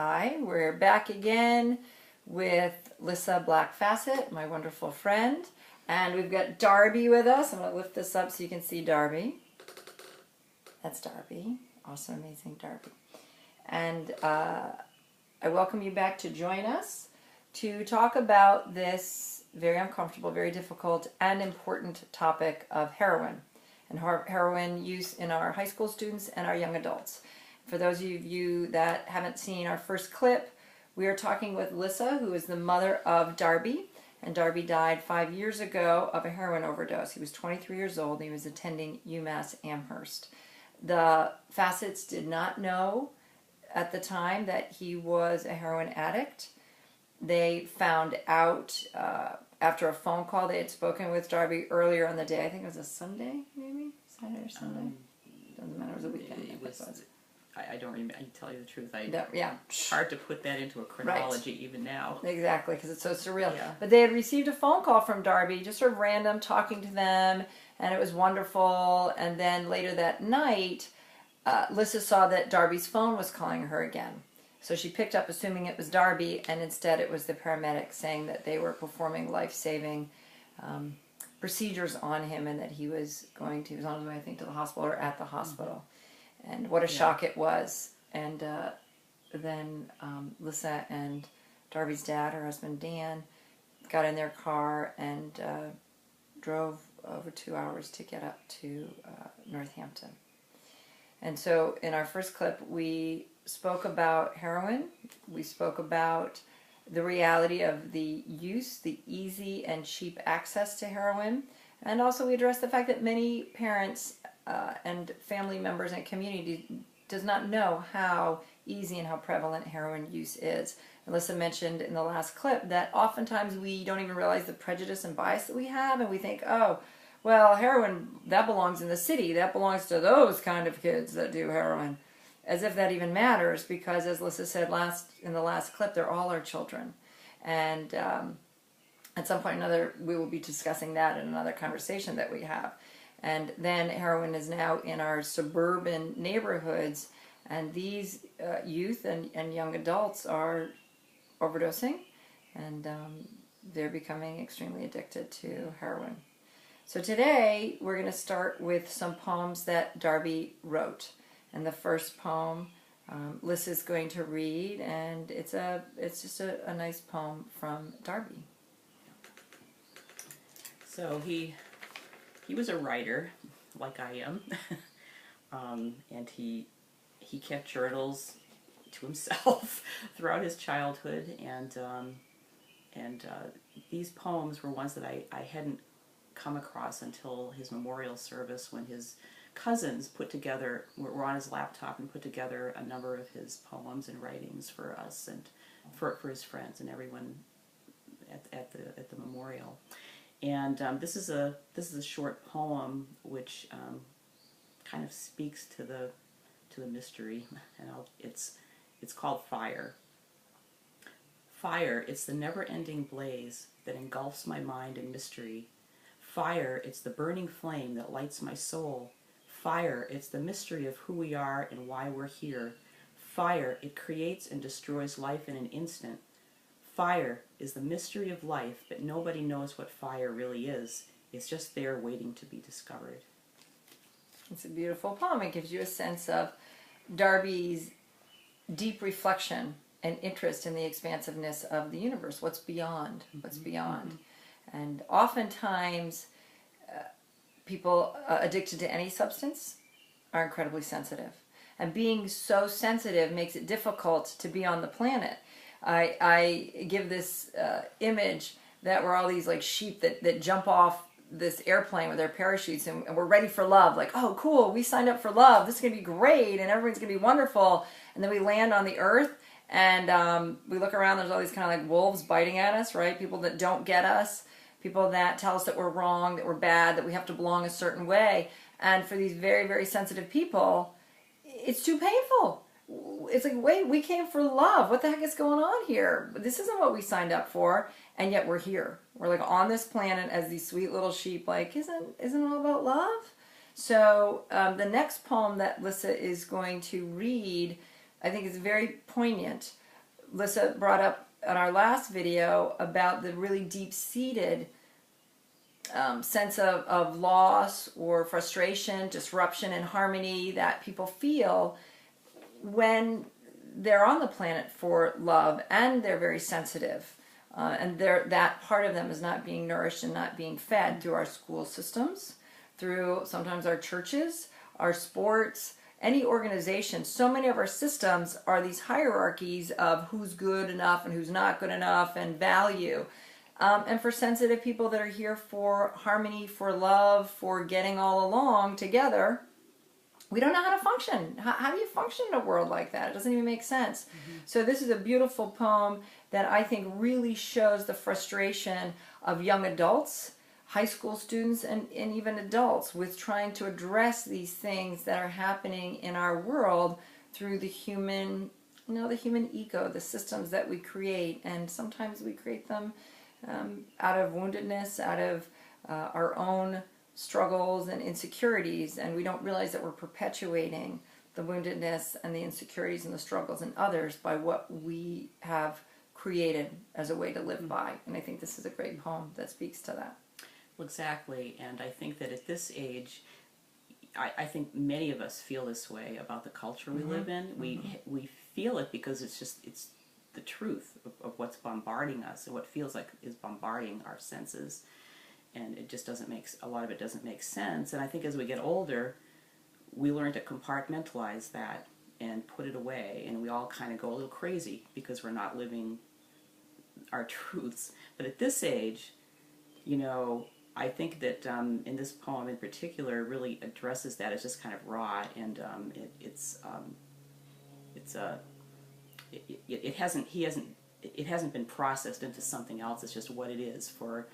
Hi, we're back again with Lissa Black-Fassett, my wonderful friend, and we've got Darby with us. I'm going to lift this up so you can see Darby. That's Darby, also amazing Darby. And I welcome you back to join us to talk about this very uncomfortable, very difficult, and important topic of heroin and heroin use in our high school students and our young adults. For those of you that haven't seen our first clip, we are talking with Lissa, who is the mother of Darby, and Darby died 5 years ago of a heroin overdose. He was 23 years old and he was attending UMass Amherst. The Fassetts did not know at the time that he was a heroin addict. They found out after a phone call. They had spoken with Darby earlier on the day. I think it was a Sunday, maybe? Saturday or Sunday? Doesn't matter, it was a weekend. I don't remember. I tell you the truth. Yeah. It's hard to put that into a chronology even now. Exactly, because it's so surreal. Yeah. But they had received a phone call from Darby, just sort of random, talking to them, and it was wonderful. And then later that night, Lissa saw that Darby's phone was calling her again. So she picked up, assuming it was Darby, and instead it was the paramedics saying that they were performing life-saving procedures on him and that he was on his way, I think, to the hospital or at the hospital. And what a shock it was. And then Lissa and Darby's dad, her husband Dan, got in their car and drove over 2 hours to get up to Northampton. And so in our first clip, we spoke about heroin. We spoke about the reality of the use, the easy and cheap access to heroin. And also we addressed the fact that many parents and family members and community does not know how easy and how prevalent heroin use is. Alyssa mentioned in the last clip that oftentimes we don't even realize the prejudice and bias that we have, and we think, oh, well, heroin, that belongs in the city. That belongs to those kind of kids that do heroin. As if that even matters, because as Lissa said in the last clip, they're all our children. And at some point or another, we will be discussing that in another conversation that we have. And then heroin is now in our suburban neighborhoods, and these youth and young adults are overdosing, and they're becoming extremely addicted to heroin. So today we're going to start with some poems that Darby wrote. And the first poem Lissa's going to read, and it's just a nice poem from Darby. So he was a writer, like I am, and he kept journals to himself throughout his childhood, and these poems were ones that I hadn't come across until his memorial service, when his cousins were on his laptop and put together a number of his poems and writings for us and for his friends and everyone at the memorial. And this is a short poem which kind of speaks to the mystery, and it's called Fire. Fire, it's the never-ending blaze that engulfs my mind in mystery. Fire, it's the burning flame that lights my soul. Fire, it's the mystery of who we are and why we're here. Fire, it creates and destroys life in an instant. Fire is the mystery of life, but nobody knows what fire really is. It's just there waiting to be discovered. It's a beautiful poem. It gives you a sense of Darby's deep reflection and interest in the expansiveness of the universe. What's beyond? What's beyond? And oftentimes, people addicted to any substance are incredibly sensitive. And being so sensitive makes it difficult to be on the planet. I give this image that we're all these like sheep that jump off this airplane with their parachutes, and we're ready for love. Like, oh, cool, we signed up for love. This is going to be great, and everyone's going to be wonderful. And then we land on the earth, and we look around, there's all these kind of like wolves biting at us, right? People that don't get us. People that tell us that we're wrong, that we're bad, that we have to belong a certain way. And for these very, very sensitive people, it's too painful. It's like, wait, we came for love. What the heck is going on here? This isn't what we signed up for, and yet we're here. We're like on this planet as these sweet little sheep, like, isn't it all about love? So the next poem that Lissa is going to read, I think is very poignant Lissa brought up in our last video about the really deep-seated sense of loss or frustration, disruption in harmony that people feel when they're on the planet for love, and they're very sensitive. And that part of them is not being nourished and not being fed through our school systems, through sometimes our churches, our sports, any organization. So many of our systems are these hierarchies of who's good enough and who's not good enough, and value. And for sensitive people that are here for harmony, for love, for getting all along together, we don't know how to function. How do you function in a world like that? It doesn't even make sense. So this is a beautiful poem that I think really shows the frustration of young adults, high school students, and even adults with trying to address these things that are happening in our world through the human, the human ego, the systems that we create. And sometimes we create them out of woundedness, out of our own struggles and insecurities, and we don't realize that we're perpetuating the woundedness and the insecurities and the struggles in others by what we have created as a way to live by. And I think this is a great poem that speaks to that. Well, exactly, and I think that at this age, I think many of us feel this way about the culture we live in. We feel it because it's the truth of what's bombarding us, and what feels like is bombarding our senses. And it just doesn't make, a lot of it doesn't make sense. And I think as we get older, we learn to compartmentalize that and put it away. And we all kind of go a little crazy because we're not living our truths. But at this age, I think that in this poem in particular really addresses that. It's just kind of raw, and it hasn't been processed into something else. It's just what it is for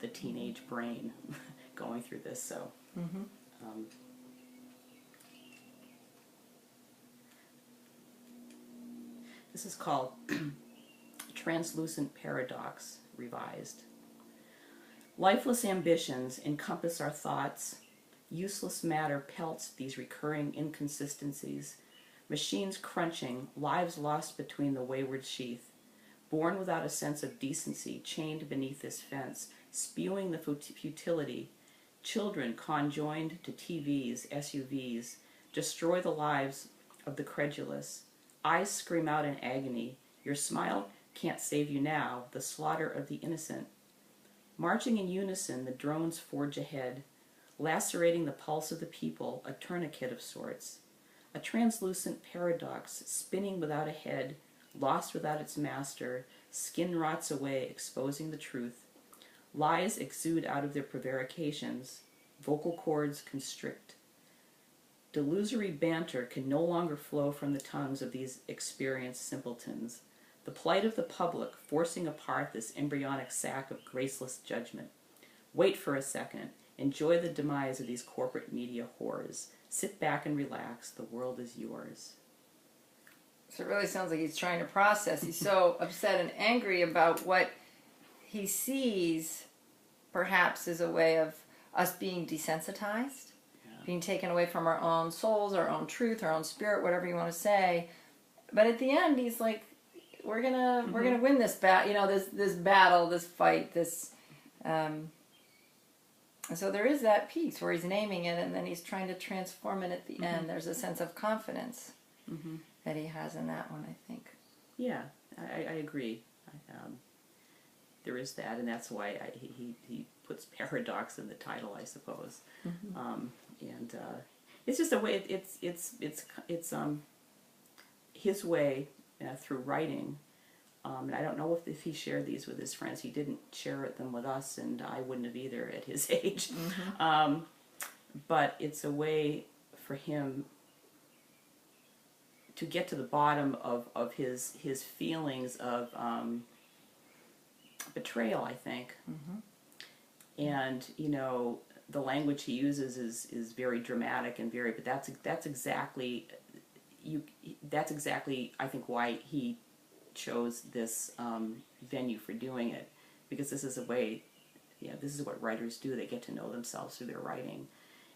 the teenage brain going through this. So this is called Translucent Paradox Revised. Lifeless ambitions encompass our thoughts. Useless matter pelts these recurring inconsistencies. Machines crunching, lives lost between the wayward sheath. Born without a sense of decency, chained beneath this fence, spewing the futility. Children conjoined to TVs, SUVs, destroy the lives of the credulous. Eyes scream out in agony. Your smile can't save you now, the slaughter of the innocent. Marching in unison, the drones forge ahead, lacerating the pulse of the people, a tourniquet of sorts. A translucent paradox, spinning without a head, lost without its master, skin rots away, exposing the truth. Lies exude out of their prevarications, vocal cords constrict. Delusory banter can no longer flow from the tongues of these experienced simpletons. The plight of the public forcing apart this embryonic sack of graceless judgment. Wait for a second. Enjoy the demise of these corporate media whores. Sit back and relax. The world is yours. So it really sounds like he's trying to process. He's so upset and angry about what he sees, perhaps, as a way of us being desensitized, being taken away from our own souls, our own truth, our own spirit, whatever you want to say. But at the end, he's like, we're gonna win this battle. This battle, this fight, this. And so there is that piece where he's naming it, and then he's trying to transform it at the end. There's a sense of confidence that he has in that one, I think. Yeah, I agree. There is that, and that's why he puts paradox in the title, I suppose. And it's just a way. It's his way through writing. And I don't know if he shared these with his friends. He didn't share them with us, and I wouldn't have either at his age. But it's a way for him to get to the bottom of his feelings of betrayal, I think. And the language he uses is very dramatic and but that's exactly I think why he chose this venue for doing it, because this is a way, this is what writers do. They get to know themselves through their writing,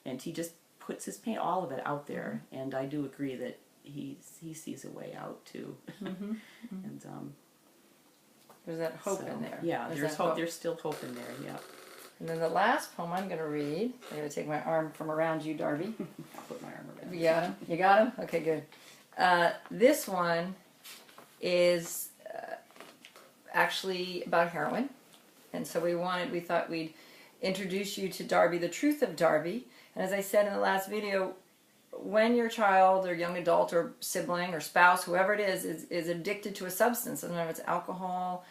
and he just puts his pain, all of it, out there. And I do agree that he sees a way out too. Mm-hmm. And There's that hope so, in there. Yeah, there's that hope. There's still hope in there. Yeah. And then the last poem I'm going to read. I'm going to take my arm from around you, Darby. I'll put my arm around. You got him? You got him? Okay, good. This one is actually about heroin. And so we thought we'd introduce you to Darby, the truth of Darby. And as I said in the last video, when your child or young adult or sibling or spouse, whoever it is addicted to a substance, sometimes it's alcohol,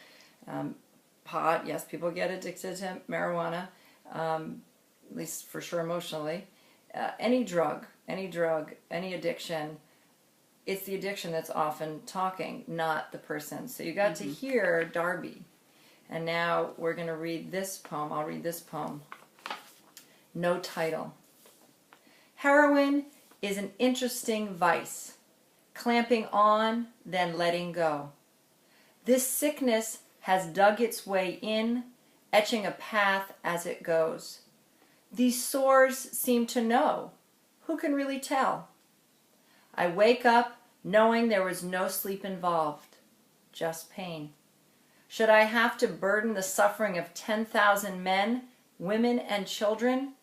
pot, yes, people get addicted to marijuana, at least for sure emotionally. Any drug, any addiction, it's the addiction that's often talking, not the person. So you got to hear Darby. And now we're going to read this poem. I'll read this poem. No title. Heroin is an interesting vice, clamping on, then letting go. This sickness has dug its way in, etching a path as it goes. These sores seem to know. Who can really tell? I wake up knowing there was no sleep involved, just pain. Should I have to burden the suffering of 10,000 men, women, and children?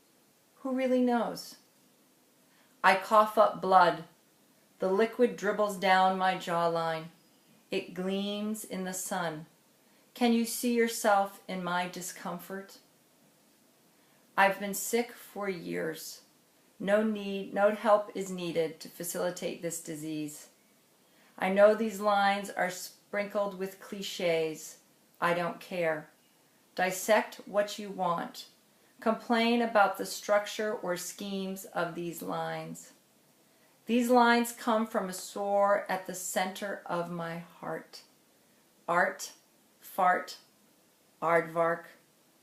Who really knows? I cough up blood. The liquid dribbles down my jawline. It gleams in the sun. Can you see yourself in my discomfort? I've been sick for years. No help is needed to facilitate this disease. I know these lines are sprinkled with cliches. I don't care. Dissect what you want. Complain about the structure or schemes of these lines. These lines come from a sore at the center of my heart. Art, fart, aardvark.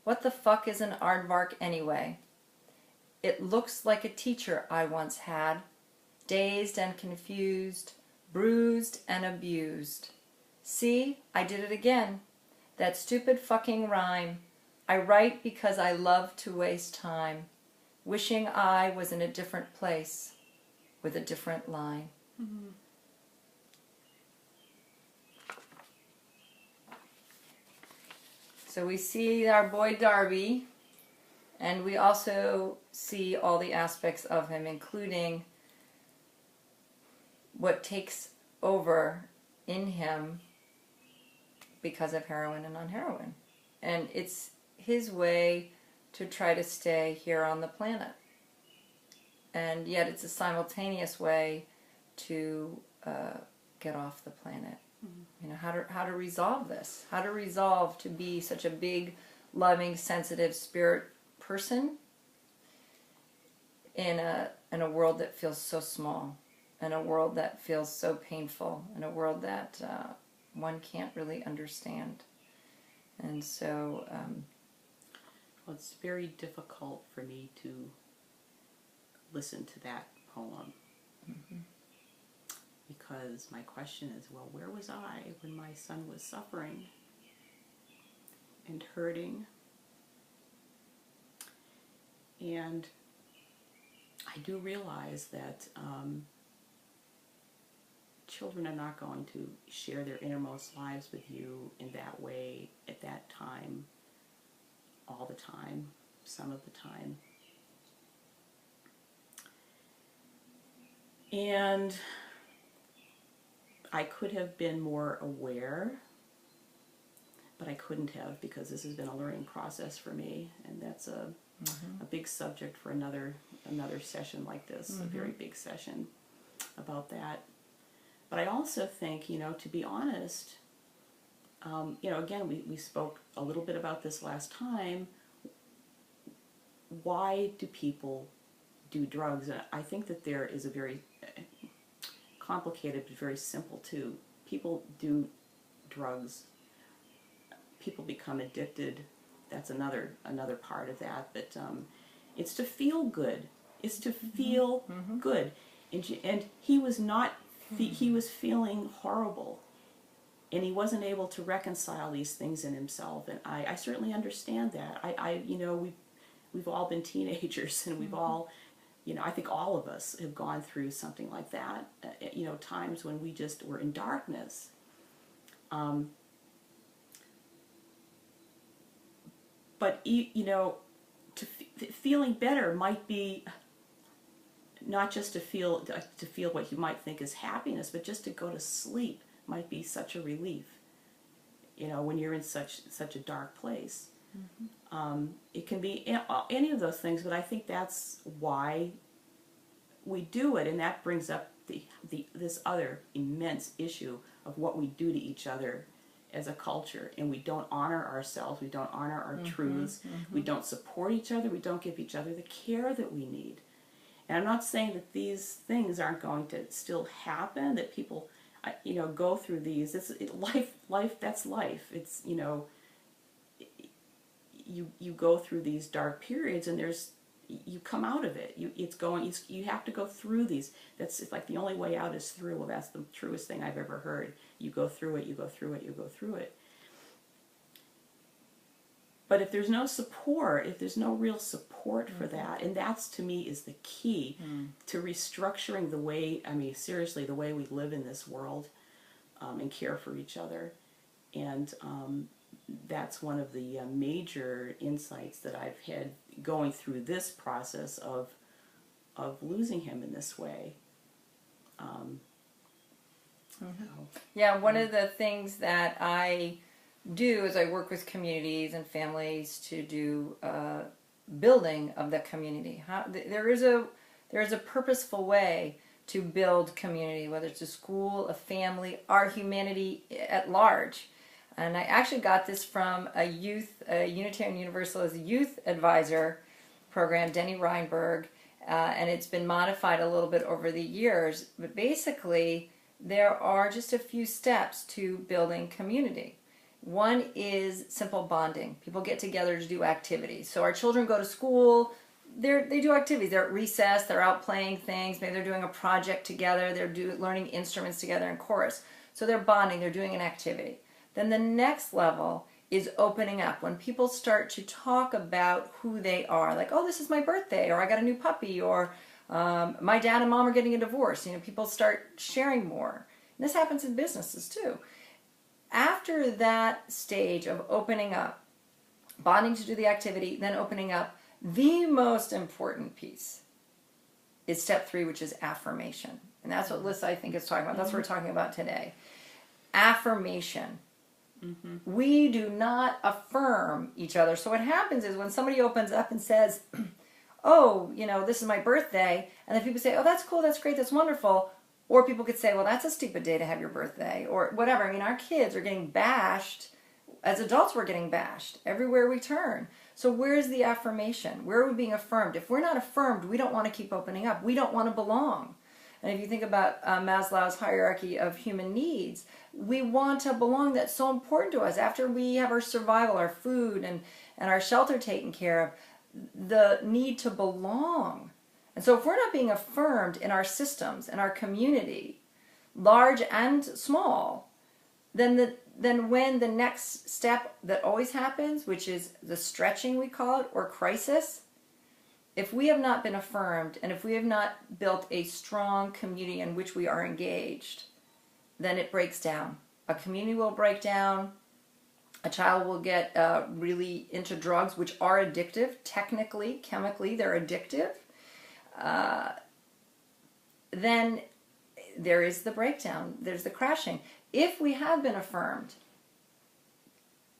What the fuck is an aardvark anyway? It looks like a teacher I once had, dazed and confused, bruised and abused. See, I did it again. That stupid fucking rhyme. I write because I love to waste time, wishing I was in a different place with a different line. Mm-hmm. So we see our boy Darby, and we also see all the aspects of him, including what takes over in him because of heroin and on heroin. And it's his way to try to stay here on the planet. And yet it's a simultaneous way to get off the planet. Mm-hmm. You know, how to resolve this. How to resolve to be such a big, loving, sensitive spirit person in a world that feels so small, in a world that feels so painful, in a world that one can't really understand. And so well, it's very difficult for me to listen to that poem. Mm-hmm. Because my question is, well, where was I when my son was suffering and hurting? And I do realize that children are not going to share their innermost lives with you in that way at that time, all the time, some of the time. And I could have been more aware, but I couldn't have, because this has been a learning process for me, and that's a big subject for another session like this, a very big session about that. But I also think, to be honest, again, we spoke a little bit about this last time. Why do people do drugs? And I think that there is a very complicated but very simple too. People do drugs. People become addicted. That's another part of that. But it's to feel good. It's to feel good. And he was not. He was feeling horrible, and he wasn't able to reconcile these things in himself. And I certainly understand that. We've all been teenagers, and we've all I think all of us have gone through something like that, times when we just were in darkness. But, feeling better might be not just to feel what you might think is happiness, but just to go to sleep might be such a relief, when you're in such a dark place. It can be any of those things, but I think that's why we do it, and that brings up this other immense issue of what we do to each other as a culture, and we don't honor ourselves, we don't honor our truths, we don't support each other, we don't give each other the care that we need. And I'm not saying that these things aren't going to still happen, that people, go through these. Life. That's life. It's you go through these dark periods, and you come out of it. You have to go through these. It's like the only way out is through. Well, that's the truest thing I've ever heard. You go through it. You go through it. You go through it. But if there's no support, if there's no real support for that, and that's to me is the key to restructuring the way, seriously, the way we live in this world, and care for each other. And that's one of the major insights that I've had going through this process of losing him in this way. Yeah, one of the things that I do is I work with communities and families to do building of the community. There is a purposeful way to build community, whether it's a school, a family, our humanity at large. And I actually got this from a Unitarian Universalist youth advisor program, Denny Reinberg, and it's been modified a little bit over the years. But basically, there are just a few steps to building community. One is simple bonding. People get together to do activities. So our children go to school, they do activities. They're at recess, they're out playing things, maybe they're doing a project together, they're learning instruments together in chorus. So they're bonding, they're doing an activity. Then the next level is opening up. When people start to talk about who they are, like, oh, this is my birthday, or I got a new puppy, or my dad and mom are getting a divorce. People start sharing more. And this happens in businesses too. After that stage of opening up, bonding to do the activity, then opening up, the most important piece is step 3, which is affirmation. And that's what Lissa, I think, is talking about. That's what we're talking about today. Affirmation. We do not affirm each other. So what happens is when somebody opens up and says, oh, this is my birthday, and then people say, oh, that's cool, that's great, that's wonderful. Or people could say, well, that's a stupid day to have your birthday, or whatever. Our kids are getting bashed. As adults, we're getting bashed everywhere we turn. So where's the affirmation? Where are we being affirmed? If we're not affirmed, we don't want to keep opening up. We don't want to belong. And if you think about Maslow's hierarchy of human needs, we want to belong. That's so important to us. After we have our survival, our food, and our shelter taken care of, the need to belong. And so if we're not being affirmed in our systems, in our community, large and small, then when the next step that always happens, which is the stretching, we call it, or crisis, if we have not been affirmed, and if we have not built a strong community in which we are engaged, then it breaks down. A community will break down. A child will get really into drugs, which are addictive. Technically, chemically, they're addictive. Then there is the breakdown. There's the crashing. If we have been affirmed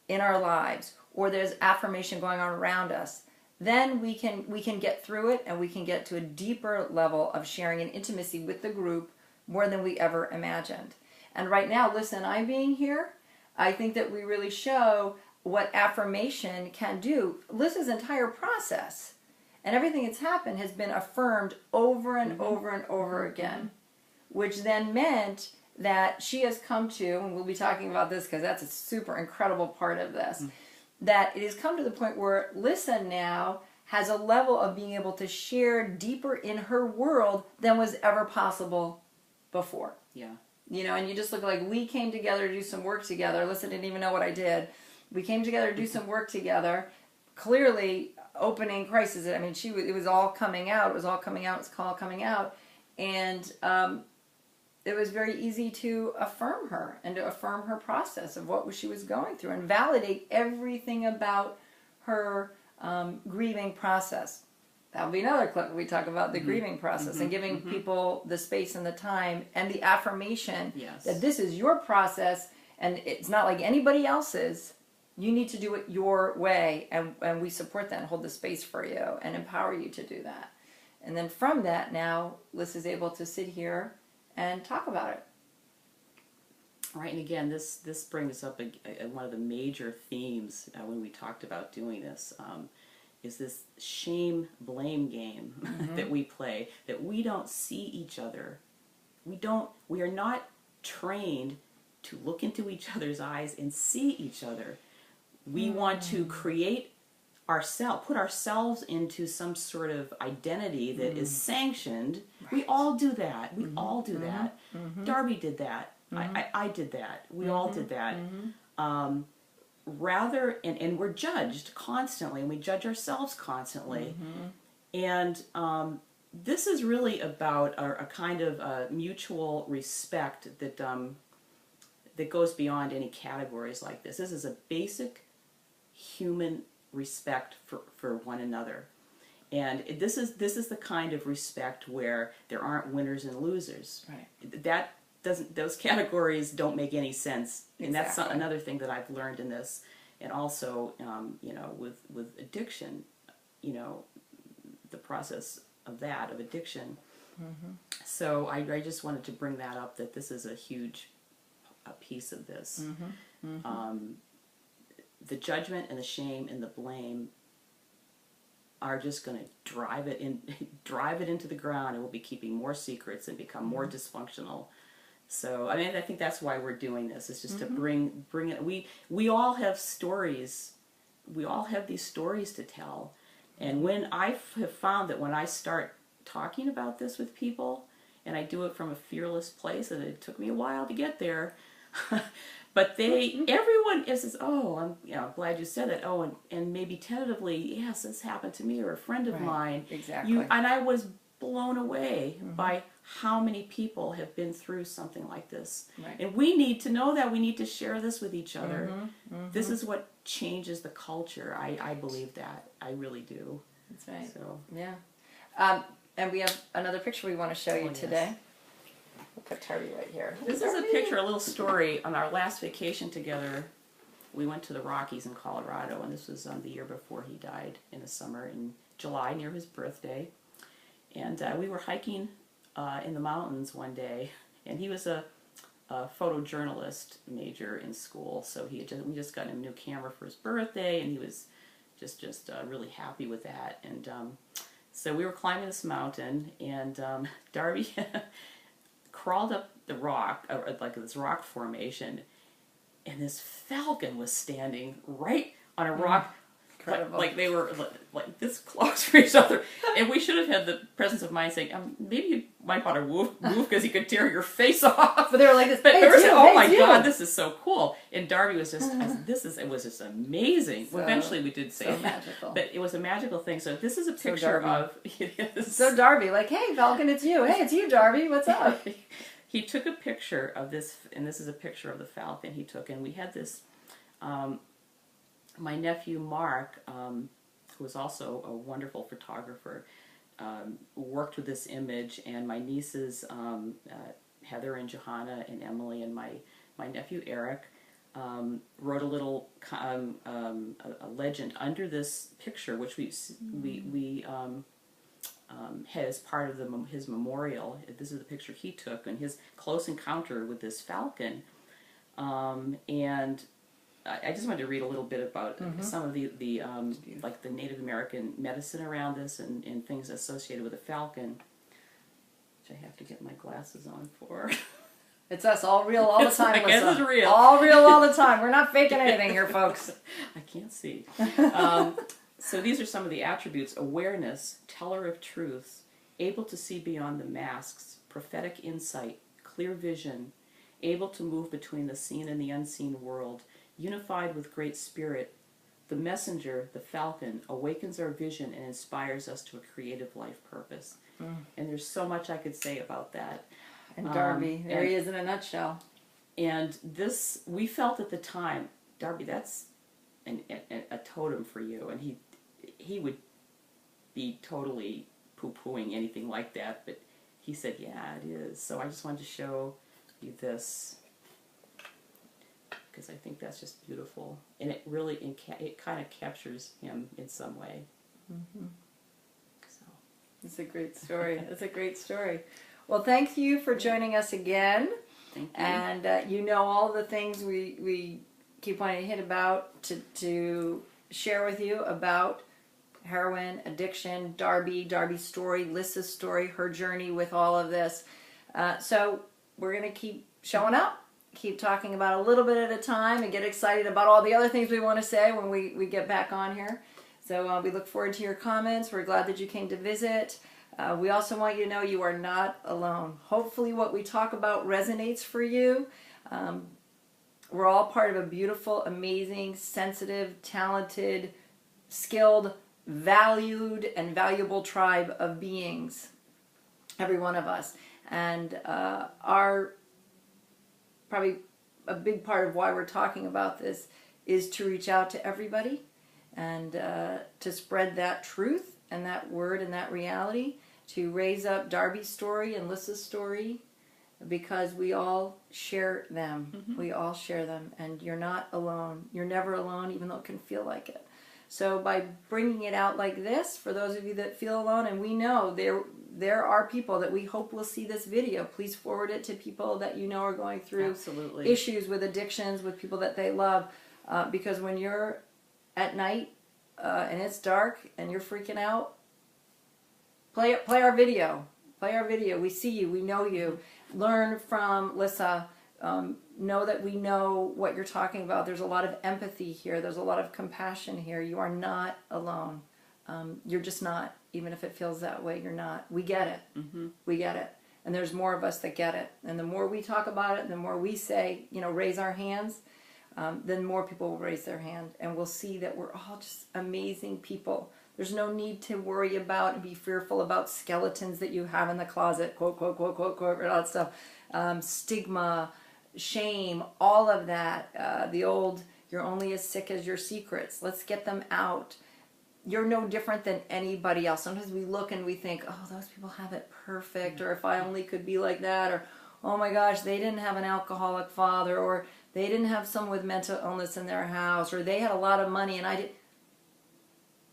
in our lives, or there's affirmation going on around us, then we can get through it, and we can get to a deeper level of sharing and intimacy with the group more than we ever imagined. And right now, Lissa and I being here, I think that we really show what affirmation can do. Lissa's entire process and everything that's happened has been affirmed over and over and over again, which then meant that she has come to, and we'll be talking about this because that's a super incredible part of this, that it has come to the point where Lissa now has a level of being able to share deeper in her world than was ever possible before. Yeah. And you just look like we came together to do some work together. Lissa didn't even know what I did. We came together to do some work together. Clearly, opening crisis. I mean, it was all coming out. It was all coming out. It was all coming out, and it was very easy to affirm her and to affirm her process of what she was going through and validate everything about her grieving process. That'll be another clip where we talk about the grieving process and giving people the space and the time and the affirmation that this is your process and it's not like anybody else's. You need to do it your way, and we support that and hold the space for you and empower you to do that. And then from that, now Liz is able to sit here and talk about it. Right, and again, this brings up one of the major themes when we talked about doing this, is this shame-blame game that we play, that we don't see each other. We are not trained to look into each other's eyes and see each other. We want to create put ourselves into some sort of identity that is sanctioned. Right. We all do that. We all do that. Darby did that. I did that. We all did that. And we're judged constantly, and we judge ourselves constantly. And this is really about a kind of mutual respect that goes beyond any categories like this. This is a basic human respect for one another. And this is the kind of respect where there aren't winners and losers. Right. Those categories don't make any sense. And that's another thing that I've learned in this. And also, with addiction, the process of addiction. So I just wanted to bring that up, that this is a huge piece of this. The judgment and the shame and the blame are just going to drive it into the ground, and we'll be keeping more secrets and become more dysfunctional. So I mean, I think that's why we're doing this. It's just to bring it. We all have stories. We all have these stories to tell. And when I have found that when I start talking about this with people, and I do it from a fearless place, and it took me a while to get there. But everyone says, "Oh, I'm glad you said that." Oh, and maybe tentatively, yes, this happened to me or a friend of mine. Exactly. And I was blown away by how many people have been through something like this. Right. And we need to know that. We need to share this with each other. This is what changes the culture. I believe that. I really do. That's right. So yeah. And we have another picture we want to show you today. Yes. We'll put Terry right here. This is a picture, a little story. On our last vacation together, we went to the Rockies in Colorado, and this was the year before he died in the summer, in July, near his birthday. And we were hiking in the mountains one day, and he was a photojournalist major in school, so we just got him a new camera for his birthday, and he was just really happy with that. And so we were climbing this mountain, and Darby crawled up the rock, like this rock formation, and this falcon was standing right on a rock. Incredible. Like they were like this close to each other, and we should have had the presence of mind saying, maybe you might want to move because he could tear your face off. But they were like this. But oh my God, this is so cool! And Darby was just, it was just amazing. So, well, eventually we did say so magical, but it was a magical thing. So this is a picture of it is. So Darby, like, hey Falcon, it's you. Hey, it's you, Darby. What's up? He took a picture of this, and this is a picture of the falcon he took, and we had this. My nephew Mark, who was also a wonderful photographer, worked with this image, and my nieces Heather and Johanna and Emily and my nephew Eric wrote a little a legend under this picture, which we had as part of his memorial. This is the picture he took and his close encounter with this falcon, and I just wanted to read a little bit about some of the like the Native American medicine around this and things associated with the falcon, which I have to get my glasses on for. It's us, all real all the time. I guess it's real. All real all the time. We're not faking anything here, folks. I can't see. So these are some of the attributes: awareness, teller of truths, able to see beyond the masks, prophetic insight, clear vision, able to move between the seen and the unseen world, unified with great spirit, The messenger, the falcon, awakens our vision and inspires us to a creative life purpose. And there's so much I could say about that. And Darby, there he is in a nutshell. And this, we felt at the time, Darby, that's a totem for you. And he would be totally poo-pooing anything like that, but he said, yeah, it is. So I just wanted to show you this, because I think that's just beautiful. And it really, it kind of captures him in some way. Mm-hmm. So. It's a great story. It's a great story. Well, thank you for joining us again. Thank you. And you know all the things we keep wanting to hit about to share with you about heroin, addiction, Darby's story, Lissa's story, her journey with all of this. So we're going to keep showing up, keep talking about a little bit at a time, and get excited about all the other things we want to say when we get back on here. So we look forward to your comments. We're glad that you came to visit. We also want you to know you are not alone. Hopefully what we talk about resonates for you. We're all part of a beautiful, amazing, sensitive, talented, skilled, valued, and valuable tribe of beings. Every one of us. And our probably a big part of why we're talking about this is to reach out to everybody and to spread that truth and that word and that reality, to raise up Darby's story and Lissa's story, because we all share them. Mm-hmm. We all share them, and you're not alone. You're never alone, even though it can feel like it. So by bringing it out like this, for those of you that feel alone, and we know there are people that we hope will see this video, please forward it to people that you know are going through Absolutely. issues with addictions, with people that they love, because when you're at night and it's dark and you're freaking out, play our video. Play our video. We see you. We know you. Learn from Lissa. Know that we know what you're talking about. There's a lot of empathy here. There's a lot of compassion here. You are not alone. You're just not. Even if it feels that way, you're not. We get it. Mm-hmm. We get it. And there's more of us that get it. And the more we talk about it, the more we say, raise our hands, then more people will raise their hand. And we'll see that we're all just amazing people. There's no need to worry about and be fearful about skeletons that you have in the closet, quote, quote, quote, quote, quote, all that stuff. Stigma, shame, all of that. The old, you're only as sick as your secrets. Let's get them out. You're no different than anybody else. Sometimes we look and we think, oh, those people have it perfect, or if I only could be like that, or oh my gosh, they didn't have an alcoholic father, or they didn't have someone with mental illness in their house, or they had a lot of money and I didn't.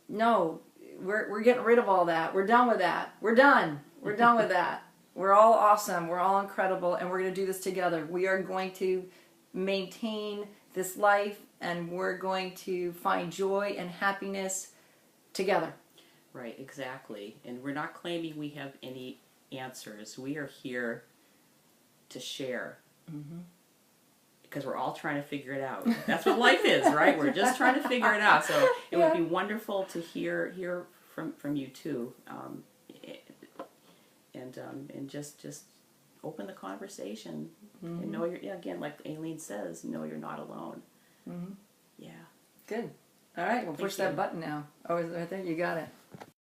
No, we're getting rid of all that. We're done with that. We're done. We're done with that. We're all awesome. We're all incredible, and we're going to do this together. We are going to maintain this life, and we're going to find joy and happiness together. Right, exactly. And we're not claiming we have any answers. We are here to share. Mm-hmm. Because we're all trying to figure it out. That's what life is, right? We're just trying to figure it out. So it would be wonderful to hear from you too, and just open the conversation, mm-hmm. and know again, like Aileen says, know you're not alone. Mm-hmm. Yeah. Good. All right, we'll push that button now. Oh, is it right there? You got it.